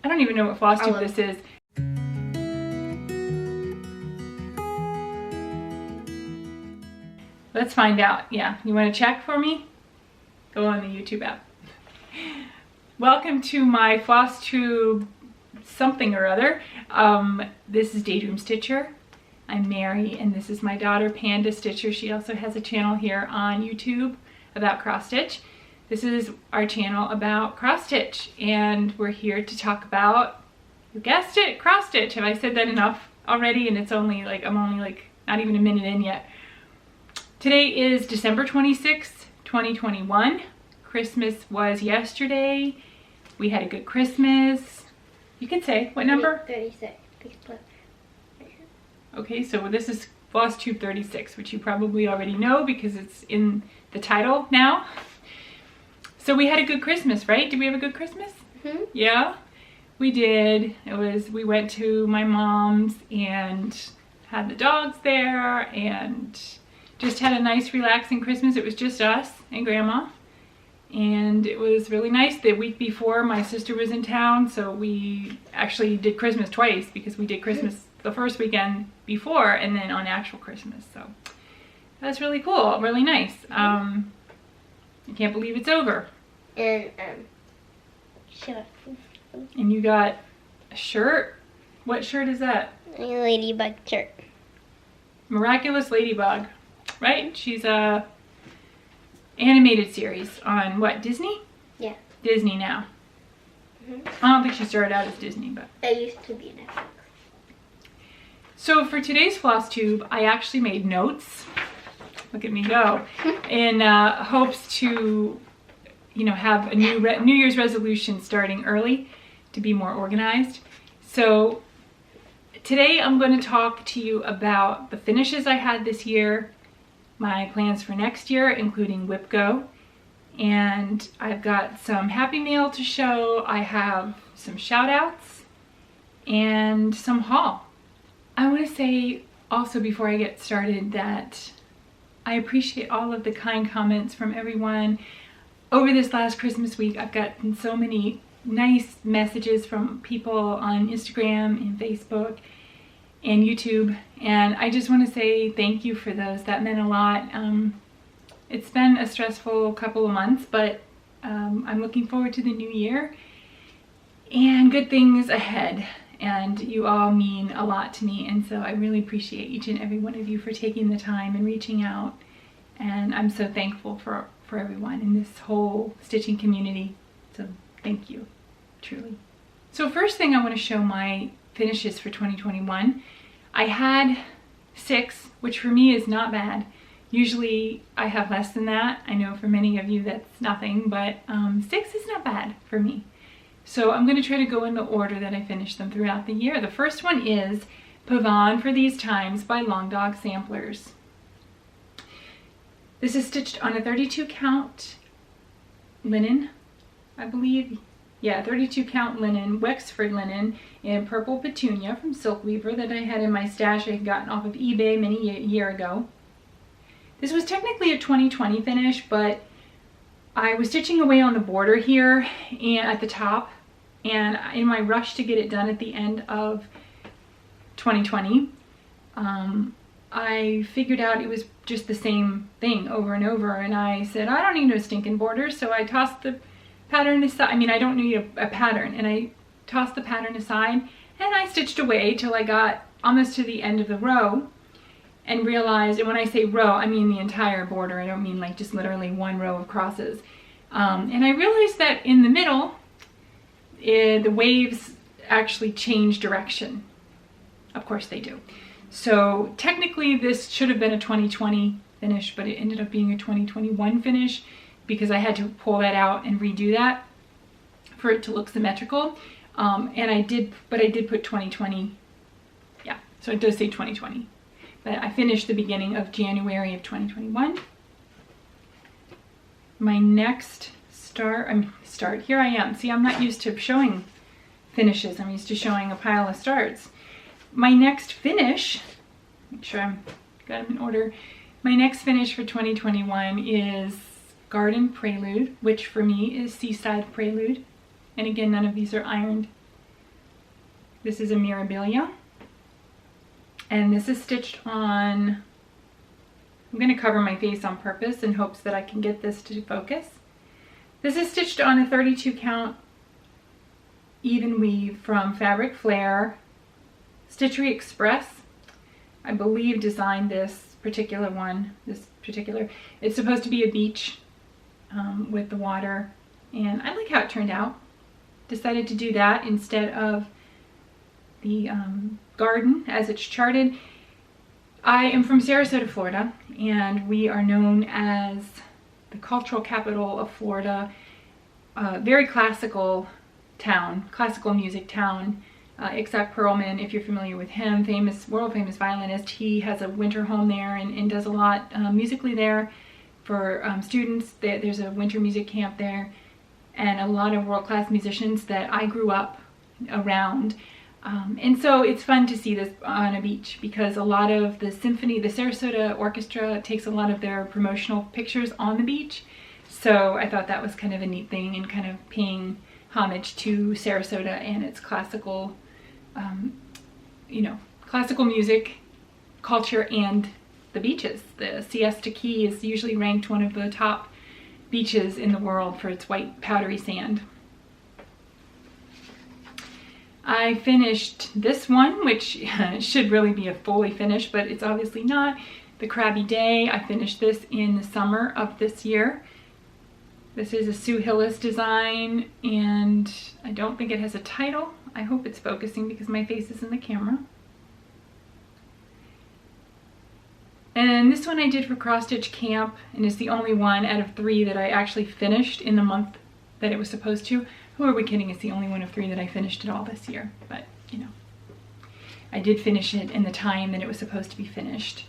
I don't even know what Flosstube this is. Let's find out. Yeah, you want to check for me? Go on the YouTube app. Welcome to my Flosstube something or other. This is Daydream Stitcher. I'm Mary, and this is my daughter Panda Stitcher. She also has a channel here on YouTube about cross stitch. This is our channel about cross stitch, and we're here to talk about, you guessed it, cross stitch. Have I said that enough already? And it's only like, I'm only like not even a minute in yet. Today is December 26th, 2021. Christmas was yesterday. We had a good Christmas. You can say, what number? 36. Okay, so this is Flosstube 36, which you probably already know because it's in the title now. So we had a good Christmas, right? Did we have a good Christmas? Mm-hmm. Yeah, we did. We went to my mom's and had the dogs there and just had a nice relaxing Christmas. It was just us and Grandma. And it was really nice. The week before, my sister was in town, so we actually did Christmas twice because we did Christmas the first weekend before and then on actual Christmas. So that was really cool, really nice. I can't believe it's over. And And you got a shirt. What shirt is that? a ladybug shirt. Miraculous Ladybug, right? She's a animated series on what, Disney? Yeah. Disney now. I don't think she started out as Disney, but It used to be Netflix. so for today's Flosstube, I actually made notes. Look at me go! In hopes to, you know, have a New Year's resolution starting early to be more organized. So today I'm going to talk to you about the finishes I had this year, my plans for next year, including WIPGO, and I've got some Happy Mail to show. I have some shout outs and some haul. I want to say also before I get started that I appreciate all of the kind comments from everyone. Over this last Christmas week, I've gotten so many nice messages from people on Instagram and Facebook and YouTube, and I just want to say thank you for those. That meant a lot. It's been a stressful couple of months, but I'm looking forward to the new year and good things ahead. And you all mean a lot to me, and so I really appreciate each and every one of you for taking the time and reaching out. And I'm so thankful for everyone in this whole stitching community. So thank you, truly. So first thing, I want to show my finishes for 2021. I had 6, which for me is not bad. Usually I have less than that. I know for many of you that's nothing, but 6 is not bad for me. So I'm going to try to go in the order that I finished them throughout the year. The first one is Pavon for These Times by Long Dog Samplers. This is stitched on a 32 count linen, I believe. Yeah, 32 count linen, Wexford linen in purple petunia from Silk Weaver that I had in my stash. I had gotten off of eBay a year ago. This was technically a 2020 finish, but I was stitching away on the border here and at the top, and in my rush to get it done at the end of 2020, I figured out it was just the same thing over and over, and I said, I don't need no stinking borders, so I tossed the pattern aside. I mean, I don't need a pattern, and I tossed the pattern aside, and I stitched away till I got almost to the end of the row, and realized, and when I say row, I mean the entire border. I don't mean like just literally one row of crosses. And I realized that in the middle, the waves actually change direction. Of course they do. So technically this should have been a 2020 finish, but it ended up being a 2021 finish because I had to pull that out and redo that for it to look symmetrical. And I did put 2020. Yeah, so it does say 2020. But I finished the beginning of January of 2021. My next start, here I am. See, I'm not used to showing finishes. I'm used to showing a pile of starts. My next finish, make sure I'm got them in order. My next finish for 2021 is Garden Prelude, which for me is Seaside Prelude. And again, none of these are ironed. This is a Mirabilia. And this is stitched on, I'm going to cover my face on purpose in hopes that I can get this to focus. This is stitched on a 32 count even weave from Fabric Flair. Stitchery Express, I believe, designed this particular one. It's supposed to be a beach with the water, and I like how it turned out. Decided to do that instead of the garden as it's charted. I am from Sarasota, Florida, and we are known as the cultural capital of Florida. Very classical town, classical music town. Isaac Perlman, if you're familiar with him, world famous violinist. He has a winter home there and does a lot musically there for students. There's a winter music camp there, and a lot of world-class musicians that I grew up around. And so it's fun to see this on a beach because a lot of the Sarasota Orchestra takes a lot of their promotional pictures on the beach. So I thought that was kind of a neat thing and kind of paying homage to Sarasota and its classical, classical music culture and the beaches. The Siesta Key is usually ranked one of the top beaches in the world for its white powdery sand. I finished this one, which should really be a fully finished, but it's obviously not. The Crabby Day. I finished this in the summer of this year. This is a Sue Hillis design, and I don't think it has a title. I hope it's focusing because my face is in the camera. And this one I did for Cross Stitch Camp, and it's the only one out of 3 that I actually finished in the month that it was supposed to. Who are we kidding? It's the only one of 3 that I finished at all this year. But, I did finish it in the time that it was supposed to be finished.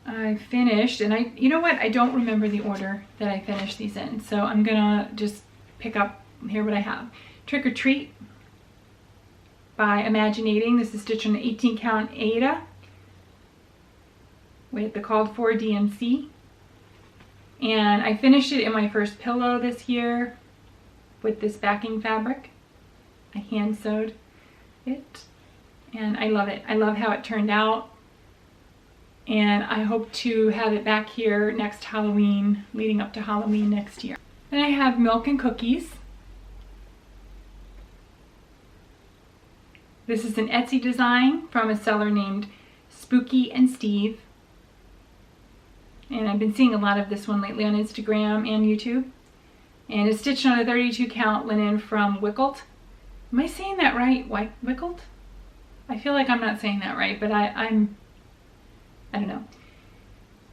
I finished, and you know what? I don't remember the order that I finished these in. So I'm gonna just pick up here what I have. Trick or Treat by Imaginating. This is stitched on an 18 count Aida with the called for DMC. And I finished it in my first pillow this year with this backing fabric. I hand sewed it, and I love it. I love how it turned out, and I hope to have it back here next Halloween, leading up to Halloween next year. Then I have Milk and Cookies. This is an Etsy design from a seller named Spooky and Steve. And I've been seeing a lot of this one lately on Instagram and YouTube. And it's stitched on a 32 count linen from WIPGO. Am I saying that right? WIPGO? I feel like I'm not saying that right, but I don't know.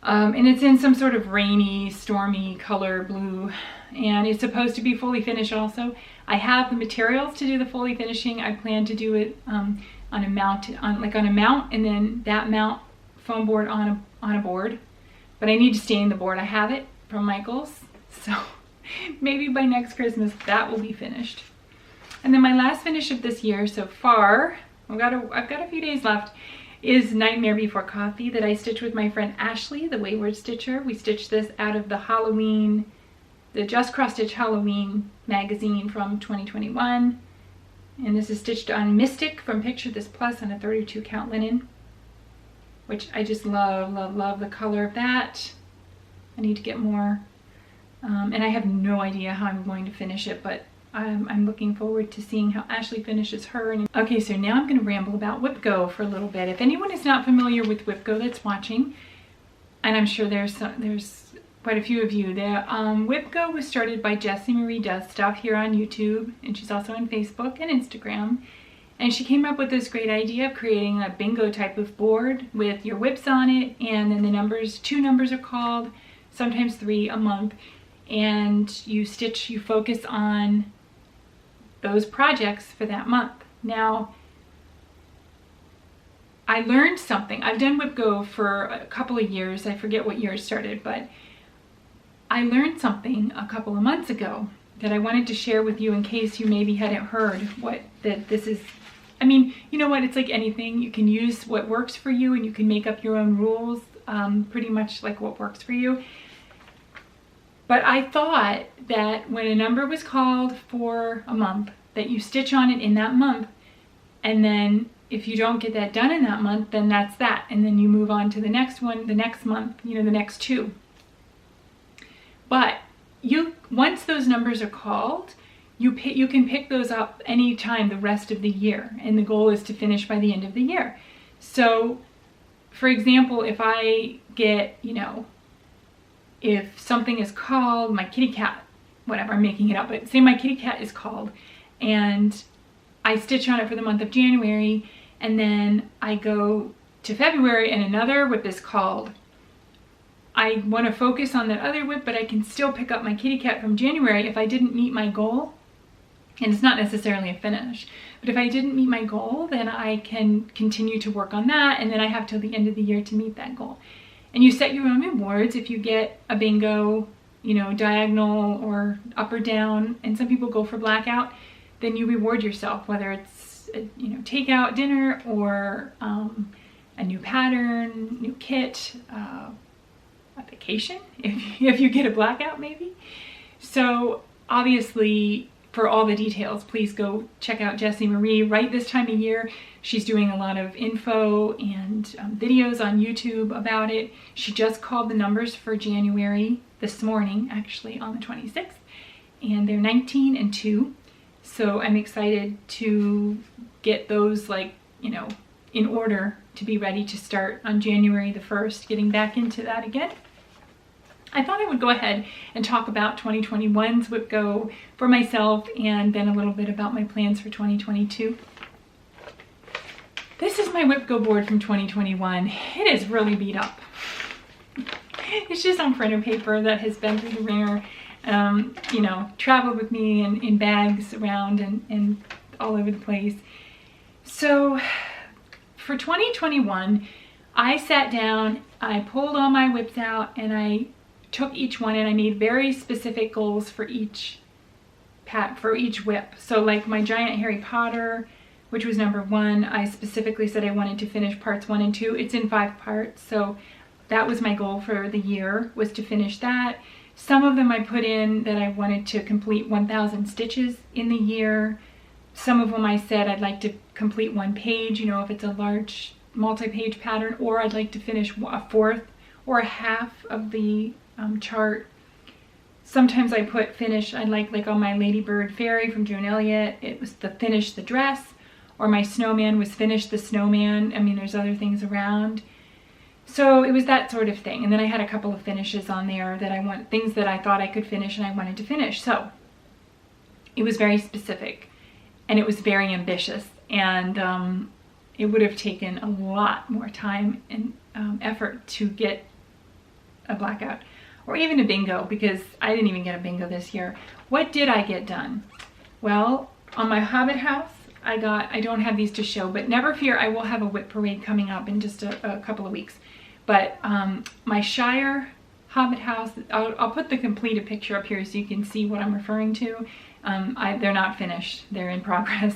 And it's in some sort of rainy, stormy color blue. And it's supposed to be fully finished also. I have the materials to do the fully finishing. I plan to do it on a mount, and then that mount foam board on a board. But I need to stain the board. I have it from Michael's, so maybe by next Christmas that will be finished. And then my last finish of this year so far, I've got a few days left, is Nightmare Before Coffee that I stitched with my friend Ashley, the Wayward Stitcher. We stitched this out of the Just Cross Stitch Halloween magazine from 2021. And this is stitched on Mystic from Picture This Plus on a 32 count linen, which I just love, love, love the color of that. I need to get more. And I have no idea how I'm going to finish it, but I'm looking forward to seeing how Ashley finishes her. Okay, so now I'm going to ramble about WIPGO for a little bit. If anyone is not familiar with WIPGO that's watching, and I'm sure there's quite a few of you there, WIPGO was started by Jessie Marie Does Stuff here on YouTube, and she's also on Facebook and Instagram. And she came up with this great idea of creating a bingo type of board with your whips on it, and then the numbers, 2 numbers are called, sometimes 3 a month, and you focus on those projects for that month. Now, I learned something. I've done WIPGO for a couple of years. I forget what year it started, but I learned something a couple of months ago that I wanted to share with you in case you maybe hadn't heard that this is. I mean, you know what, it's like anything. You can use what works for you and you can make up your own rules, pretty much like what works for you. But I thought that when a number was called for a month, that you stitch on it in that month, and then if you don't get that done in that month, then that's that, and then you move on to the next one the next month, you know, the next two. But once those numbers are called, you can pick those up anytime the rest of the year, and the goal is to finish by the end of the year. So for example, if I get, you know, if something is called my kitty cat, whatever, I'm making it up, but say my kitty cat is called, and I stitch on it for the month of January, and then I go to February and another WIP is called. I want to focus on that other WIP, but I can still pick up my kitty cat from January if I didn't meet my goal. And it's not necessarily a finish, but if I didn't meet my goal, then I can continue to work on that, and then I have till the end of the year to meet that goal. And you set your own rewards. If you get a bingo, you know, diagonal or up or down, and some people go for blackout, then you reward yourself, whether it's a, you know, takeout dinner or a new pattern, new kit, a vacation, if you get a blackout maybe. So obviously, for all the details, please go check out Jessie Marie. Right this time of year, she's doing a lot of info and videos on YouTube about it. She just called the numbers for January this morning, actually on the 26th, and they're 19 and 2. So I'm excited to get those, like, you know, in order to be ready to start on January the 1st, getting back into that again. I thought I would go ahead and talk about 2021's WIPGO for myself, and then a little bit about my plans for 2022. This is my WIPGO board from 2021. It is really beat up. It's just on printer paper that has been through the ringer, you know, traveled with me in bags around and all over the place. So for 2021, I sat down, I pulled all my WIPs out, and I took each one and I made very specific goals for each WIP. So like my giant Harry Potter, which was number 1, I specifically said I wanted to finish parts 1 and 2. It's in 5 parts, so that was my goal for the year, was to finish that. Some of them I put in that I wanted to complete 1,000 stitches in the year. Some of them I said I'd like to complete 1 page, you know, if it's a large multi-page pattern, or I'd like to finish a fourth or a half of the chart. Sometimes I put finish, I like on my Ladybird Fairy from Joan Elliott, it was the finish the dress, or my snowman was finish the snowman. I mean, there's other things around. So it was that sort of thing. And then I had a couple of finishes on there that things that I thought I could finish and I wanted to finish. So it was very specific and it was very ambitious, and it would have taken a lot more time and effort to get a blackout or even a bingo, because I didn't even get a bingo this year. What did I get done? Well, on my Hobbit house, I don't have these to show, but never fear, I will have a WIP parade coming up in just a couple of weeks. But my Shire Hobbit house, I'll put the completed picture up here so you can see what I'm referring to. They're not finished, they're in progress.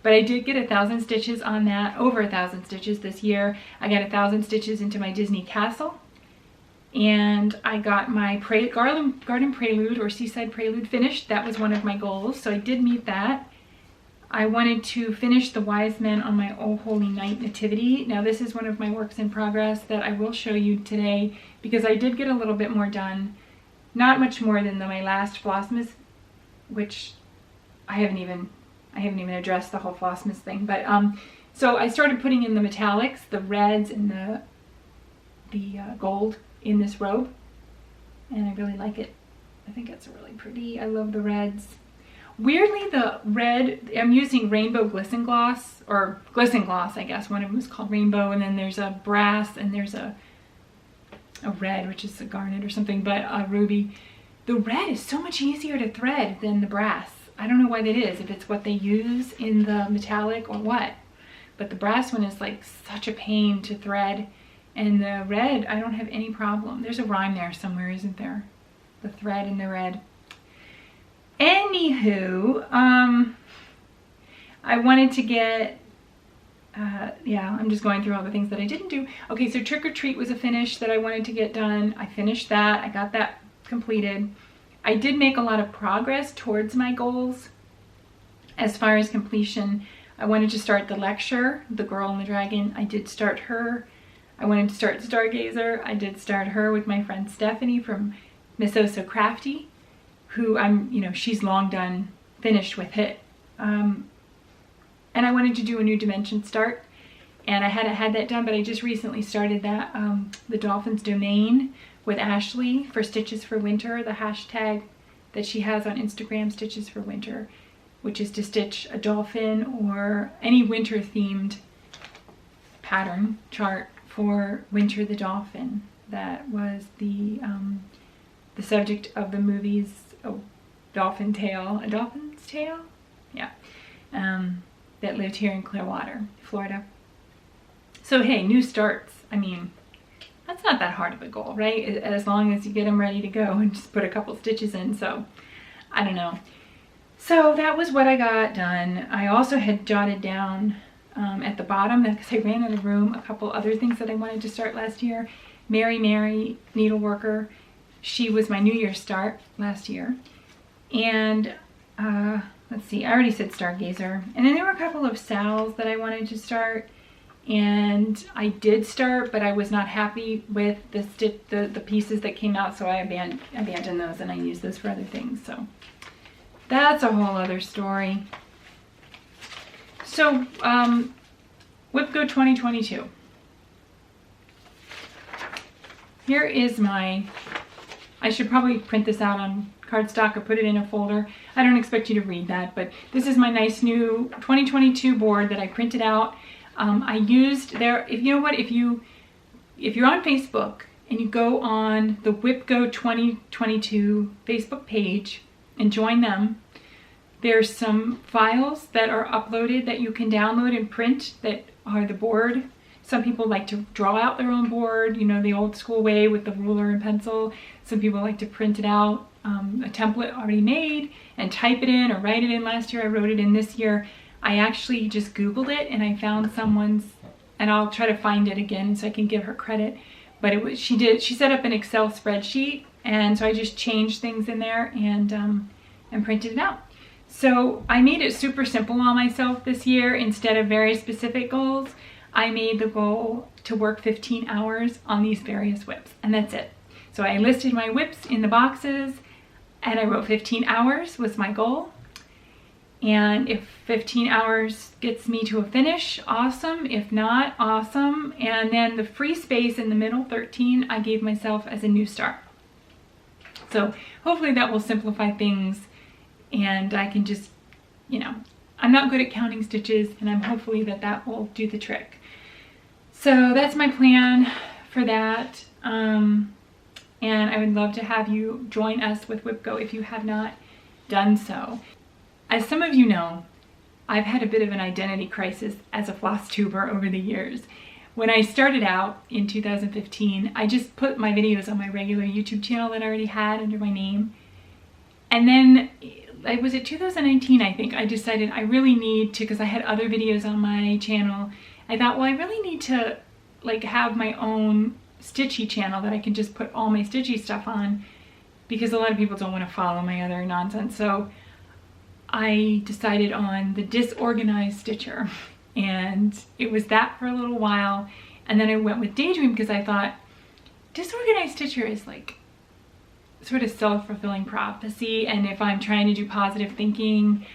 But I did get 1,000 stitches on that, over 1,000 stitches this year. I got 1,000 stitches into my Disney Castle. And I got my Garden Prelude or Seaside Prelude finished. That was one of my goals, so I did meet that. I wanted to finish the Wise Men on my Oh Holy Night Nativity. Now this is one of my works in progress that I will show you today, because I did get a little bit more done. Not much more than my last Flosstubers, which I haven't even addressed the whole Flosstubers thing. But so I started putting in the metallics, the reds and the gold in this robe, and I really like it. I think it's really pretty. I love the reds. Weirdly, the red, I'm using Rainbow Glisten Gloss, or Glisten Gloss, I guess. One of them is called Rainbow, and then there's a brass, and there's a red, which is a garnet or something, but a ruby. The red is so much easier to thread than the brass. I don't know why that is, if it's what they use in the metallic or what. But the brass one is like such a pain to thread. And the red, I don't have any problem. There's a rhyme there somewhere, isn't there? The thread and the red. Anywho, I wanted to get, yeah, I'm just going through all the things that I didn't do. Okay, so Trick or Treat was a finish that I wanted to get done. I finished that. I got that completed. I did make a lot of progress towards my goals. As far as completion, I wanted to start the lecture, The Girl and the Dragon. I did start her. I wanted to start Stargazer. I did start her with my friend Stephanie from Miss Oh So Crafty, who she's long done, finished with it. And I wanted to do a new dimension start, and I hadn't had that done, but I just recently started that, the Dolphin's Domain with Ashley for Stitches for Winter, the hashtag that she has on Instagram, Stitches for Winter, which is to stitch a dolphin or any winter themed pattern chart for Winter the Dolphin. That was the subject of the movie's Dolphin's Tale, yeah, that lived here in Clearwater, Florida. So hey, new starts, I mean, that's not that hard of a goal, right? As long as you get them ready to go and just put a couple stitches in. So I don't know. So that was what I got done. I also had jotted down at the bottom, because I ran out of room, a couple other things that I wanted to start last year. Mary Needleworker, she was my New Year's start last year. And let's see, I already said Stargazer. And then there were a couple of Sal's that I wanted to start. And I did start, but I was not happy with the pieces that came out, so I abandoned those, and I used those for other things. So that's a whole other story. So WIPGO 2022. Here is my, I should probably print this out on cardstock or put it in a folder. I don't expect you to read that, but this is my nice new 2022 board that I printed out. I used there, if you're on Facebook and you go on the WIPGO 2022 Facebook page and join them, there's some files that are uploaded that you can download and print that are the board. Some people like to draw out their own board, the old school way with the ruler and pencil. Some people like to print it out, a template already made, and type it in or write it in. Last year I wrote it in. This year I actually just Googled it and I found someone's, and I'll try to find it again so I can give her credit. But it was, she set up an Excel spreadsheet, and so I just changed things in there and printed it out. So I made it super simple on myself this year. Instead of very specific goals, I made the goal to work 15 hours on these various whips, and that's it. So I listed my whips in the boxes, and I wrote 15 hours was my goal. And if 15 hours gets me to a finish, awesome. If not, awesome. And then the free space in the middle, 13, I gave myself as a new start. So hopefully that will simplify things, and I can just, I'm not good at counting stitches, and I'm hopefully that will do the trick. So that's my plan for that. And I would love to have you join us with WIPGO if you have not done so. As some of you know, I've had a bit of an identity crisis as a Flosstuber over the years. When I started out in 2015, I just put my videos on my regular YouTube channel that I already had under my name. And then, was it 2019, I think, I decided I really need to, because I had other videos on my channel, I thought, well, I really need to have my own Stitchy channel that I can just put all my Stitchy stuff on, because a lot of people don't want to follow my other nonsense. So I decided on the Disorganized Stitcher, and it was that for a little while, and then I went with Daydream because I thought Disorganized Stitcher is sort of self-fulfilling prophecy, and if I'm trying to do positive thinking,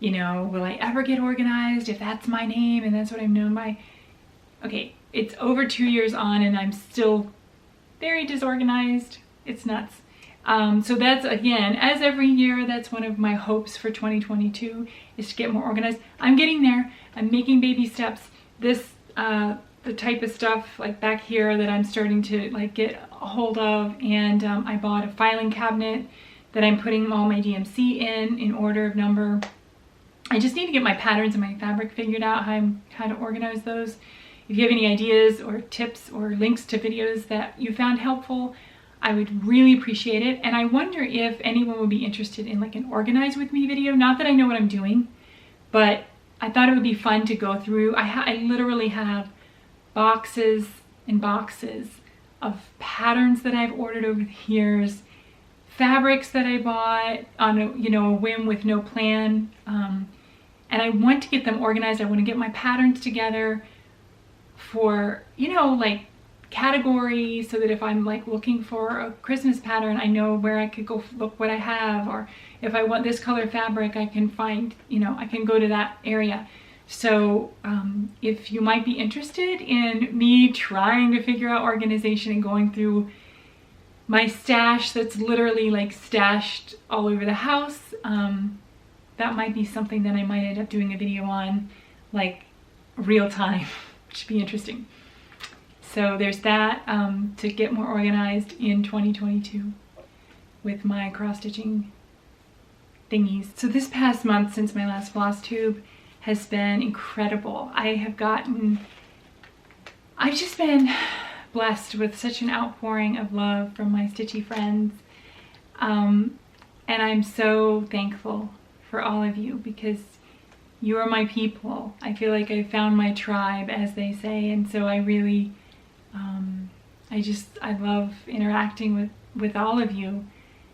will I ever get organized if that's my name and that's what I'm known by? Okay, it's over 2 years on and I'm still very disorganized. It's nuts. So that's, again, as every year, that's one of my hopes for 2022 is to get more organized. I'm getting there. I'm making baby steps. This, the type of stuff back here that I'm starting to get a hold of, and I bought a filing cabinet that I'm putting all my DMC in order of number. I just need to get my patterns and my fabric figured out, how to organize those. If you have any ideas or tips or links to videos that you found helpful, I would really appreciate it. And I wonder if anyone would be interested in an organize with me video. Not that I know what I'm doing, but I thought it would be fun to go through. I literally have boxes and boxes of patterns that I've ordered over the years, fabrics that I bought on a whim with no plan, and I want to get them organized. I want to get my patterns together for, you know, like categories, so that if I'm like looking for a Christmas pattern, I know where I could go look what I have, or if I want this color fabric, I can find, you know, I can go to that area. So if you might be interested in me trying to figure out organization and going through my stash that's literally like stashed all over the house, that might be something that I might end up doing a video on, like real time, which would be interesting. So there's that, to get more organized in 2022 with my cross stitching thingies. So this past month since my last Flosstube has been incredible. I've just been blessed with such an outpouring of love from my Stitchy friends. And I'm so thankful for all of you, because you are my people. I feel like I found my tribe, as they say, and so I really, I love interacting with all of you,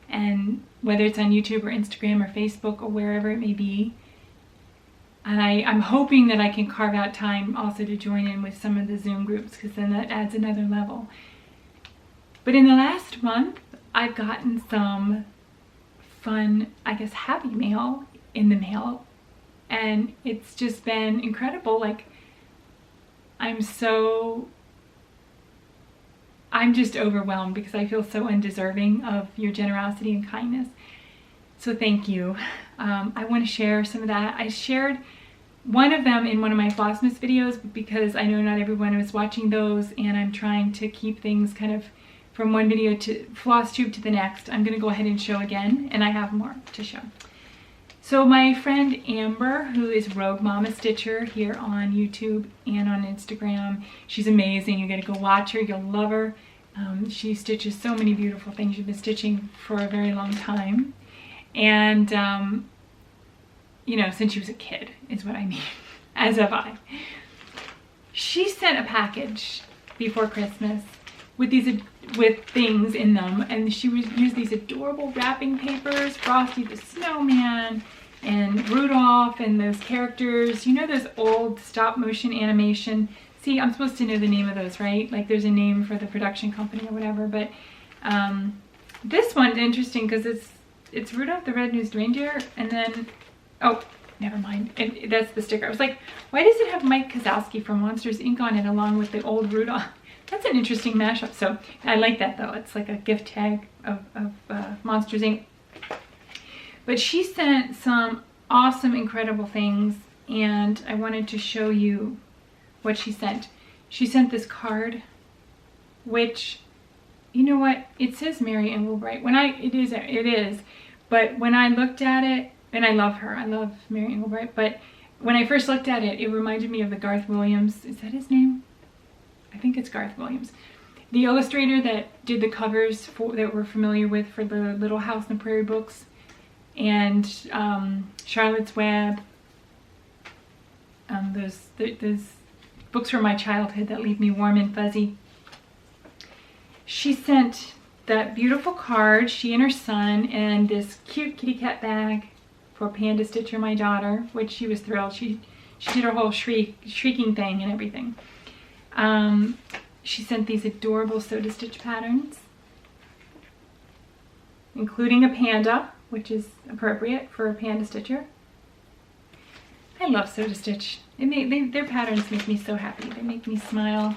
and whether it's on YouTube or Instagram or Facebook or wherever it may be. And I'm hoping that I can carve out time also to join in with some of the Zoom groups, because then that adds another level. But in the last month, I've gotten some fun, I guess, happy mail in the mail, and it's just been incredible. Like, I'm just overwhelmed, because I feel so undeserving of your generosity and kindness. So thank you. I want to share some of that. I shared one of them in one of my Flossmas videos, because I know not everyone was watching those, and I'm trying to keep things kind of from one video to Flosstube to the next. I'm going to go ahead and show again, and I have more to show. So my friend Amber, who is Rogue Mama Stitcher here on YouTube and on Instagram, she's amazing. You're going to go watch her. You'll love her. She stitches so many beautiful things. She's been stitching for a very long time. And, you know, since she was a kid is what I mean, as have I. She sent a package before Christmas with things in them, and she used these adorable wrapping papers, Frosty the Snowman and Rudolph and those characters, you know, those old stop motion animation. See, I'm supposed to know the name of those, right? Like there's a name for the production company or whatever, but this one's interesting because it's Rudolph the Red-Nosed Reindeer, and then, oh, never mind. And that's the sticker. I was like, why does it have Mike Kozowski from Monsters, Inc. on it along with the old Rudolph? That's an interesting mashup. So I like that though. It's like a gift tag of Monsters, Inc. But she sent some awesome, incredible things, and I wanted to show you what she sent. She sent this card, which, you know what? It says Mary and Wilbright. It is. But when I looked at it, and I love her. I love Mary and Wilbright. But when I first looked at it, it reminded me of the Garth Williams. Is that his name? I think it's Garth Williams. The illustrator that did the covers that we're familiar with for the Little House on the Prairie books, and Charlotte's Web. Those books from my childhood that leave me warm and fuzzy. She sent that beautiful card, she and her son, and this cute kitty cat bag for Panda Stitcher, my daughter, which she was thrilled. She did her whole shrieking thing and everything. She sent these adorable Sew to Stitch patterns, including a panda, which is appropriate for a Panda Stitcher. I love Sew to Stitch. Their patterns make me so happy. They make me smile.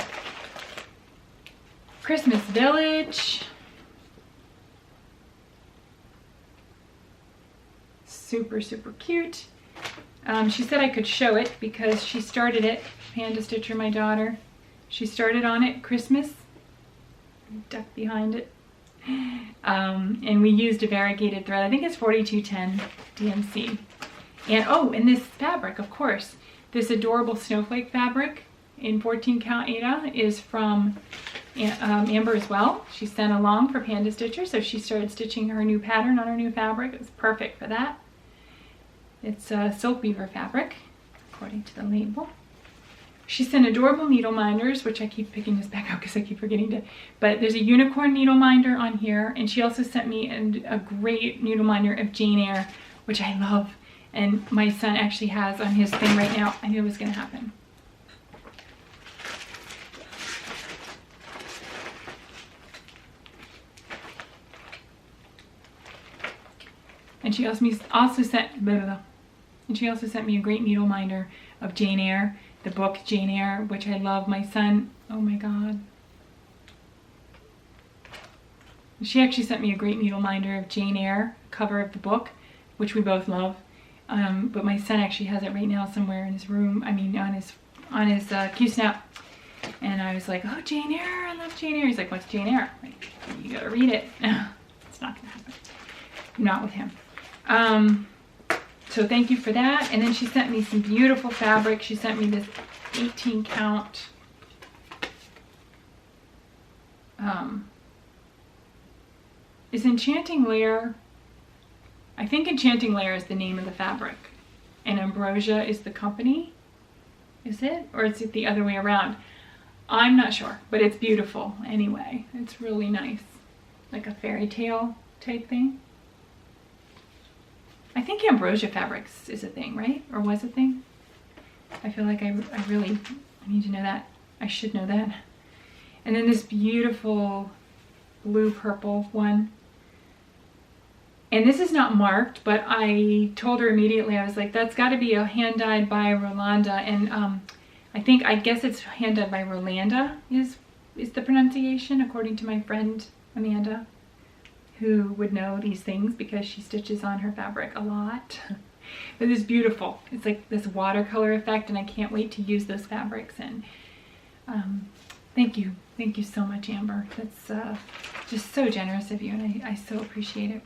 Christmas Village. Super, super cute. She said I could show it because she started it. Panda Stitcher, my daughter. She started on it Christmas. Duck behind it. And we used a variegated thread. I think it's 4210 DMC. And oh, and this fabric, of course, this adorable snowflake fabric in 14 count Ada is from Amber as well. She sent along for Panda Stitcher, so she started stitching her new pattern on her new fabric. It was perfect for that. It's a silk weaver fabric, according to the label. She sent adorable needle minders, which I keep picking this back up because I keep forgetting to, but there's a unicorn needle minder on here, and she also sent me a great needle minder of Jane Eyre, which I love. And my son actually has on his thing right now, I knew it was going to happen. And she also sent me a great needle minder of Jane Eyre, the book Jane Eyre, which I love. My son, oh my God. She actually sent me a great needle minder of Jane Eyre, cover of the book, which we both love. But my son actually has it right now somewhere in his room. I mean, on his Q-Snap. And I was like, oh, Jane Eyre, I love Jane Eyre. He's like, what's Jane Eyre? Like, you gotta read it. It's not gonna happen. Not with him. So thank you for that. And then she sent me some beautiful fabric. She sent me this 18 count is Enchanting Layer. I think Enchanting Layer is the name of the fabric and Ambrosia is the company. Is it? Or is it the other way around? I'm not sure, but it's beautiful anyway. It's really nice. Like a fairy tale type thing. I think Ambrosia Fabrics is a thing, right? Or was a thing? I feel like I need to know that. I should know that. And then this beautiful blue purple one. And this is not marked, but I told her immediately, I was like, that's got to be a hand dyed by Rolanda. And I guess it's hand dyed by Rolanda is the pronunciation, according to my friend Amanda, who would know these things because she stitches on her fabric a lot. But it's beautiful. It's like this watercolor effect, and I can't wait to use those fabrics. And thank you so much, Amber. That's just so generous of you, and I so appreciate it.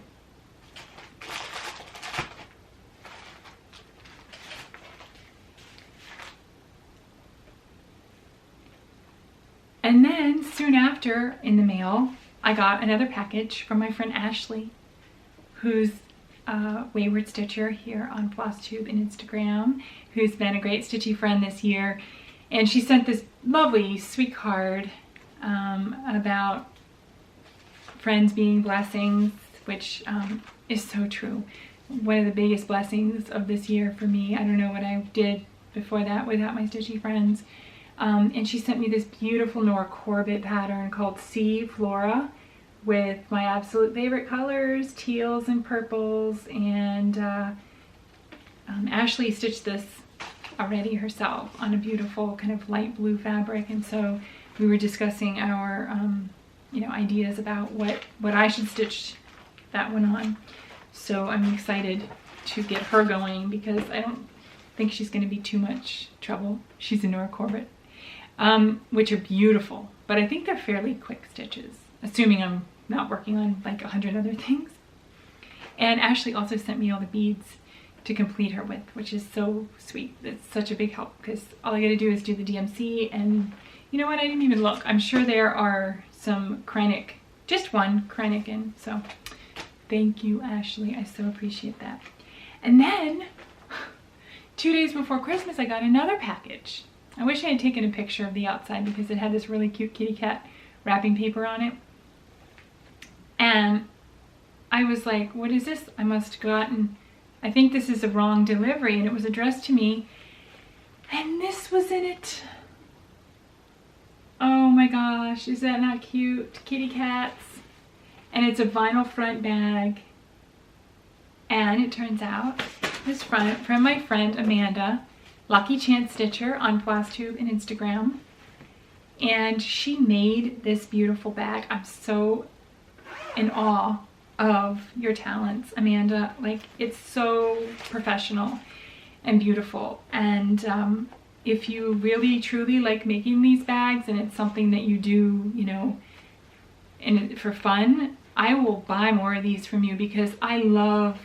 And then soon after, in the mail, I got another package from my friend Ashley, who's a Wayward Stitcher here on Flosstube and Instagram, who's been a great Stitchy friend this year. And she sent this lovely, sweet card about friends being blessings, which is so true. One of the biggest blessings of this year for me. I don't know what I did before that without my Stitchy friends. And she sent me this beautiful Nora Corbett pattern called Sea Flora with my absolute favorite colors, teals and purples. And Ashley stitched this already herself on a beautiful kind of light blue fabric. And so we were discussing our ideas about what I should stitch that one on. So I'm excited to get her going because I don't think she's going to be too much trouble. She's a Nora Corbett. Which are beautiful, but I think they're fairly quick stitches, assuming I'm not working on like 100 other things. And Ashley also sent me all the beads to complete her with, which is so sweet. It's such a big help because all I gotta do is do the DMC, and you know what, I didn't even look. I'm sure there are some Kreinik, just one Kreinik in, so thank you, Ashley. I so appreciate that. And then 2 days before Christmas, I got another package. I wish I had taken a picture of the outside because it had this really cute kitty cat wrapping paper on it. And I was like, what is this? I must have gotten, I think this is a wrong delivery, and it was addressed to me. And this was in it. Oh my gosh, is that not cute? Kitty cats. And it's a vinyl front bag. And it turns out this front from my friend Amanda, Lucky Chance Stitcher on Flosstube and Instagram. And she made this beautiful bag. I'm so in awe of your talents, Amanda. Like, it's so professional and beautiful. And if you really truly like making these bags and it's something that you do, and for fun, I will buy more of these from you because I love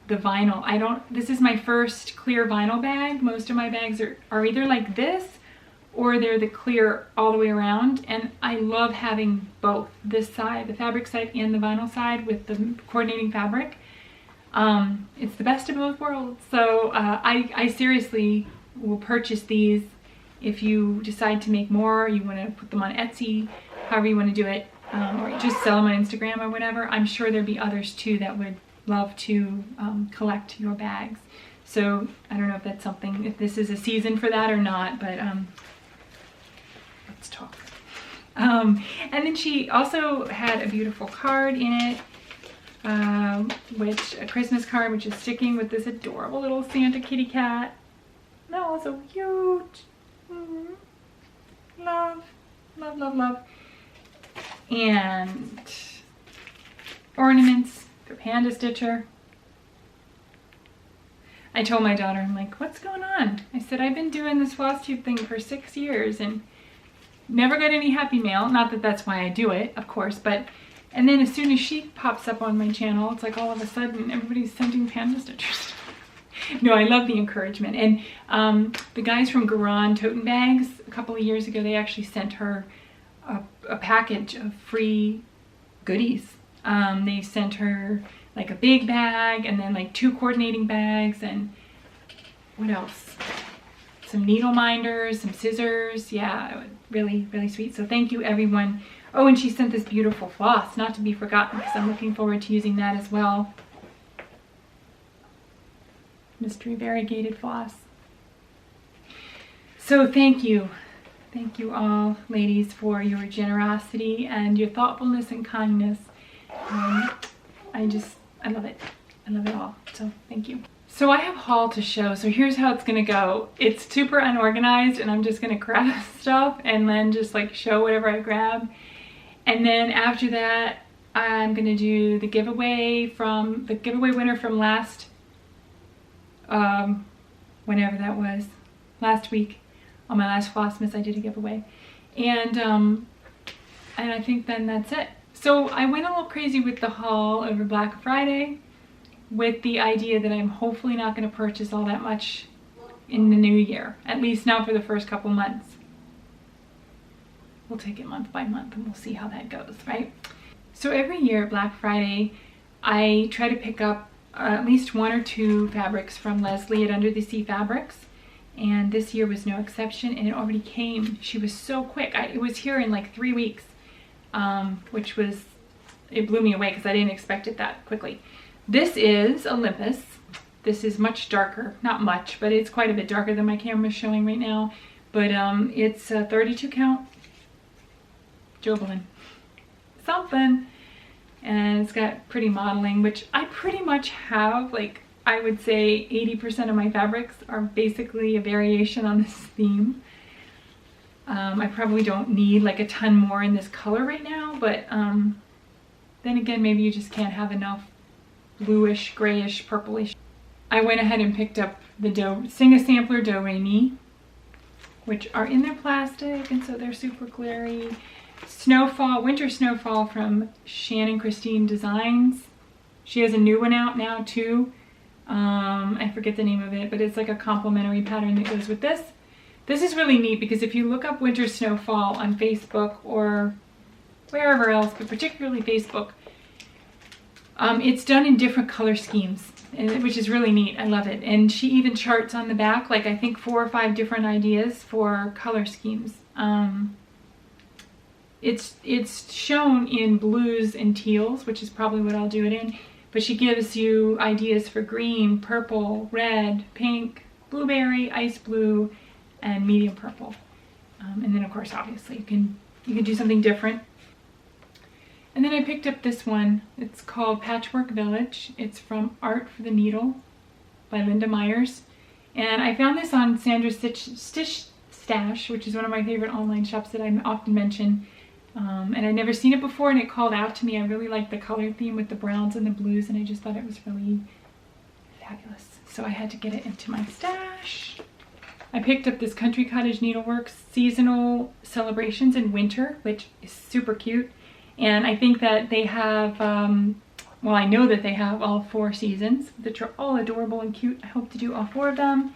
the vinyl. This is my first clear vinyl bag. Most of my bags are either like this or they're the clear all the way around. And I love having both, this side, the fabric side, and the vinyl side with the coordinating fabric. It's the best of both worlds. So I seriously will purchase these if you decide to make more, you want to put them on Etsy, however you want to do it, or just sell them on Instagram or whatever. I'm sure there'd be others too that would love to collect your bags. So I don't know if that's something, if this is a season for that or not, but let's talk. And then she also had a beautiful card in it, a Christmas card, which is sticking with this adorable little Santa kitty cat. Oh, so cute. Love, love, love, love. And ornaments for Panda Stitcher. I told my daughter, I'm like, what's going on? I said, I've been doing this Flosstube thing for 6 years and never got any happy mail. Not that that's why I do it, of course, but, and then as soon as she pops up on my channel, it's like all of a sudden everybody's sending Panda Stitchers. No, I love the encouragement. And the guys from Garan Toten Bags, a couple of years ago, they actually sent her a package of free goodies. They sent her like a big bag and then like 2 coordinating bags and what else? Some needle minders, some scissors. Yeah, really, really sweet. So thank you everyone. Oh, and she sent this beautiful floss, not to be forgotten, because I'm looking forward to using that as well. Mystery variegated floss. So thank you. Thank you all, ladies, for your generosity and your thoughtfulness and kindness. I love it. I love it all. So thank you. So I have a haul to show. So here's how it's gonna go. It's super unorganized and I'm just gonna grab stuff and then just like show whatever I grab. And then after that, I'm gonna do the giveaway winner from last, whenever that was, last week. On my last Flossmas, I did a giveaway. And I think then that's it. So I went a little crazy with the haul over Black Friday with the idea that I'm hopefully not going to purchase all that much in the new year, at least not for the first couple months. We'll take it month by month and we'll see how that goes, right? So every year at Black Friday, I try to pick up at least 1 or 2 fabrics from Leslie at Under the Sea Fabrics. And this year was no exception, and it already came. She was so quick. It was here in like 3 weeks, which was, it blew me away because I didn't expect it that quickly. This is Olympus. This is much darker, not much, but it's quite a bit darker than my camera is showing right now. But it's a 32 count Jobelin. Something. And it's got pretty modeling, which I pretty much have. Like, I would say 80% of my fabrics are basically a variation on this theme. I probably don't need like a ton more in this color right now, but then again, maybe you just can't have enough bluish, grayish, purplish. I went ahead and picked up the Sing a Sampler Do Re Mi, which are in their plastic, and so they're super glary. Snowfall, Winter Snowfall from Shannon Christine Designs. She has a new one out now too. I forget the name of it, but it's like a complementary pattern that goes with this. This is really neat because if you look up Winter Snowfall on Facebook or wherever else, but particularly Facebook, it's done in different color schemes, which is really neat. I love it. And she even charts on the back, like I think 4 or 5 different ideas for color schemes. It's shown in blues and teals, which is probably what I'll do it in. But she gives you ideas for green, purple, red, pink, blueberry, ice blue, and medium purple. And then of course, obviously, you can do something different. And then I picked up this one. It's called Patchwork Village. It's from Art for the Needle by Linda Myers. And I found this on Sandra's Stitch Stash, which is one of my favorite online shops that I often mention. And I'd never seen it before, and it called out to me. I really liked the color theme with the browns and the blues, and I just thought it was really fabulous. So I had to get it into my stash. I picked up this Country Cottage Needlework Seasonal Celebrations in Winter, which is super cute. And I think that they have, well, I know that they have all 4 seasons, which are all adorable and cute. I hope to do all 4 of them.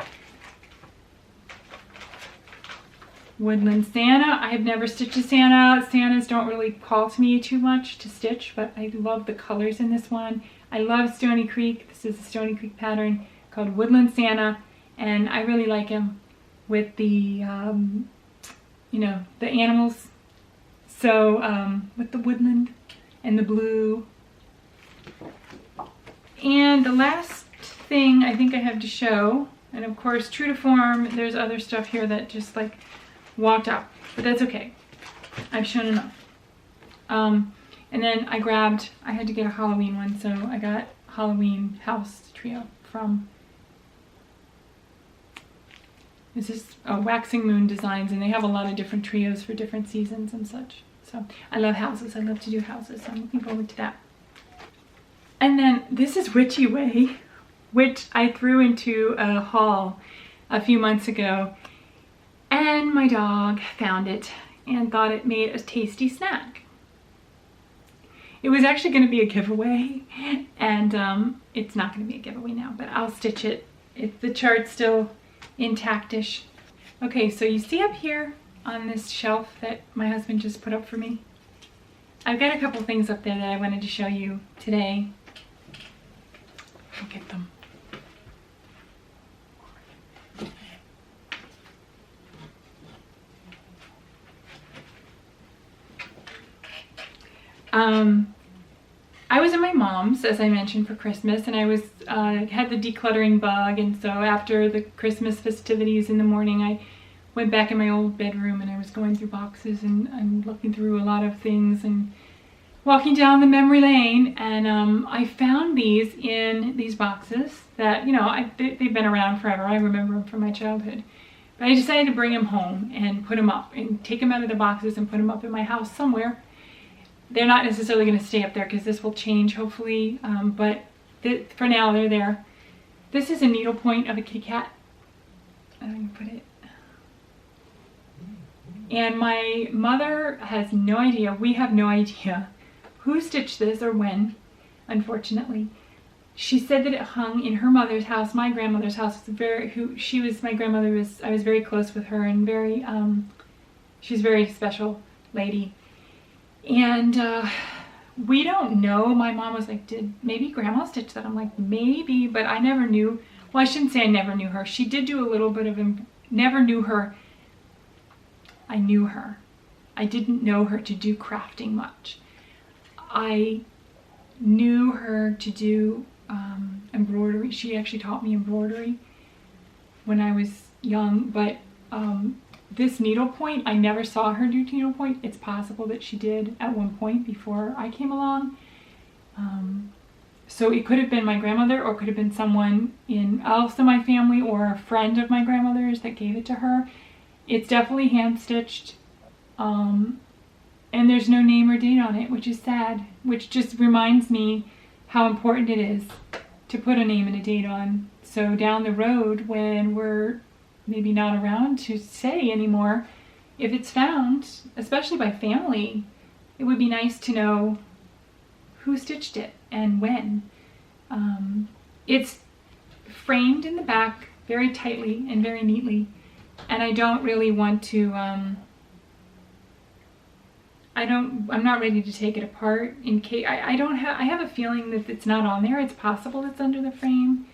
Woodland Santa. I have never stitched a Santa. Santas don't really call to me too much to stitch, but I love the colors in this one. I love Stony Creek. This is a Stony Creek pattern called Woodland Santa, and I really like him with the, you know, the animals. So with the woodland and the blue. And the last thing I think I have to show, and of course, true to form, there's other stuff here that just like walked out, but that's okay. I've shown enough. And then I had to get a Halloween one, so I got Halloween house trio from, this is Waxing Moon Designs, and they have a lot of different trios for different seasons and such. So I love houses. I love to do houses, so I'm looking forward to that. And then this is Witchy Way, which I threw into a haul a few months ago, and my dog found it and thought it made a tasty snack. It was actually going to be a giveaway, and it's not going to be a giveaway now, but I'll stitch it. The chart's still intactish. Okay, so you see up here on this shelf that my husband just put up for me, I've got a couple things up there that I wanted to show you today. I'll get them. I was at my mom's, as I mentioned, for Christmas, and I was had the decluttering bug, and so after the Christmas festivities in the morning, I went back in my old bedroom and I was going through boxes and looking through a lot of things and walking down the memory lane, and I found these in these boxes that, you know, they've been around forever. I remember them from my childhood. But I decided to bring them home and put them up and take them out of the boxes and put them up in my house somewhere. They're not necessarily going to stay up there because this will change hopefully, but for now they're there. This is a needlepoint of a kitty cat. I don't even put it. And my mother has no idea, we have no idea who stitched this or when, unfortunately. She said that it hung in her mother's house, my grandmother's house. My grandmother was, I was very close with her, and very, she's a very special lady. And we don't know. My mom was like, did maybe grandma stitch that? I'm like, maybe, but I never knew. Well, I shouldn't say I never knew her. She did do a little bit of, never knew her. I knew her. I didn't know her to do crafting much. I knew her to do embroidery. She actually taught me embroidery when I was young, but this needlepoint, I never saw her do needlepoint. It's possible that she did at one point before I came along. So it could have been my grandmother, or could have been someone else in my family, or a friend of my grandmother's that gave it to her. It's definitely hand stitched, and there's no name or date on it, which is sad, which just reminds me how important it is to put a name and a date on. So down the road, when we're maybe not around to say anymore, if it's found, especially by family, it would be nice to know who stitched it and when. It's framed in the back very tightly and very neatly, and I don't really want to, I'm not ready to take it apart in case, I have a feeling that it's not on there. It's possible it's under the frame,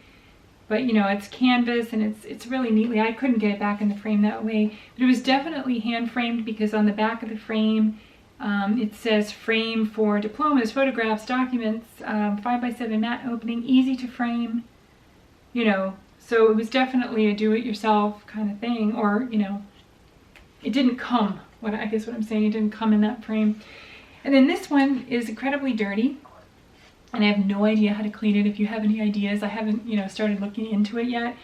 but you know, it's canvas and it's really neatly, I couldn't get it back in the frame that way, but it was definitely hand framed, because on the back of the frame, it says frame for diplomas, photographs, documents, 5x7 matte opening, easy to frame, you know, so it was definitely a do-it-yourself kind of thing, or, you know, it didn't come, I guess what I'm saying, it didn't come in that frame. And then this one is incredibly dirty, and I have no idea how to clean it. If you have any ideas, I haven't, you know, started looking into it yet.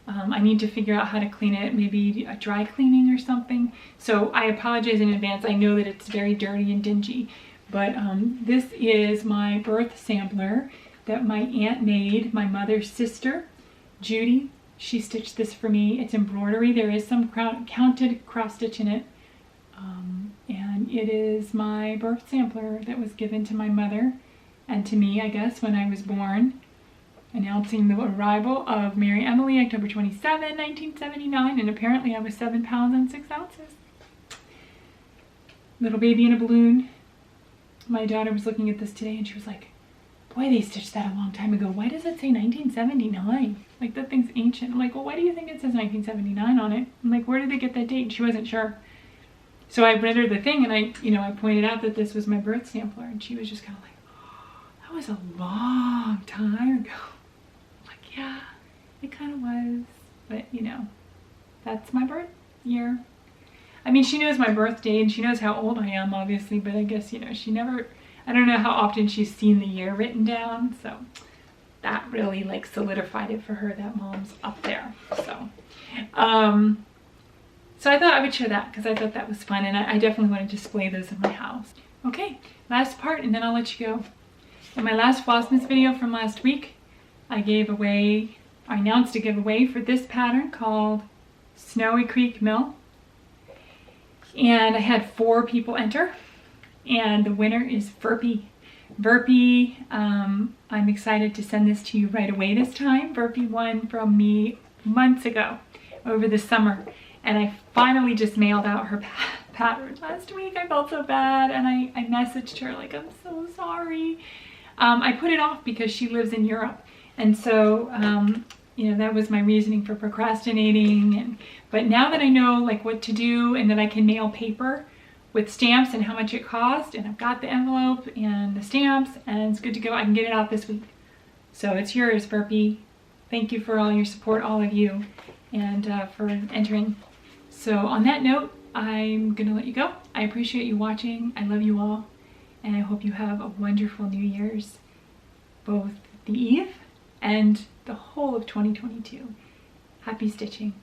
I need to figure out how to clean it, maybe a dry cleaning or something. So I apologize in advance. I know that it's very dirty and dingy, but this is my birth sampler that my aunt made, my mother's sister, Judy. She stitched this for me. It's embroidery. There is some counted cross stitch in it. And it is my birth sampler that was given to my mother and to me, I guess, when I was born, announcing the arrival of Mary Emily, October 27, 1979, and apparently I was 7 pounds and 6 ounces. Little baby in a balloon. My daughter was looking at this today and she was like, boy, they stitched that a long time ago. Why does it say 1979? Like, that thing's ancient. I'm like, well, why do you think it says 1979 on it? I'm like, where did they get that date? And she wasn't sure. So I read her the thing, and I pointed out that this was my birth sampler, and she was just kind of like, oh, that was a long time ago. Like, yeah, it kind of was, but you know, that's my birth year. I mean, she knows my birthday and she knows how old I am, obviously, but I guess, you know, she never, I don't know how often she's seen the year written down, so that really like solidified it for her that mom's up there. So, so I thought I would share that because I thought that was fun, and I definitely want to display those in my house. Okay, last part and then I'll let you go. In my last Flossmas video from last week, I announced a giveaway for this pattern called Snowy Creek Mill. And I had 4 people enter, and the winner is Verpy. Verpy, I'm excited to send this to you right away this time. Verpy won from me months ago over the summer, and I finally just mailed out her pattern last week. I felt so bad, and I messaged her like, I'm so sorry. I put it off because she lives in Europe, and so you know, that was my reasoning for procrastinating. But now that I know like what to do and that I can mail paper with stamps and how much it cost, and I've got the envelope and the stamps and it's good to go, I can get it out this week. So it's yours, Verpy. Thank you for all your support, all of you, and for entering. So on that note, I'm gonna let you go. I appreciate you watching. I love you all, and I hope you have a wonderful New Year's, both the eve and the whole of 2022. Happy stitching.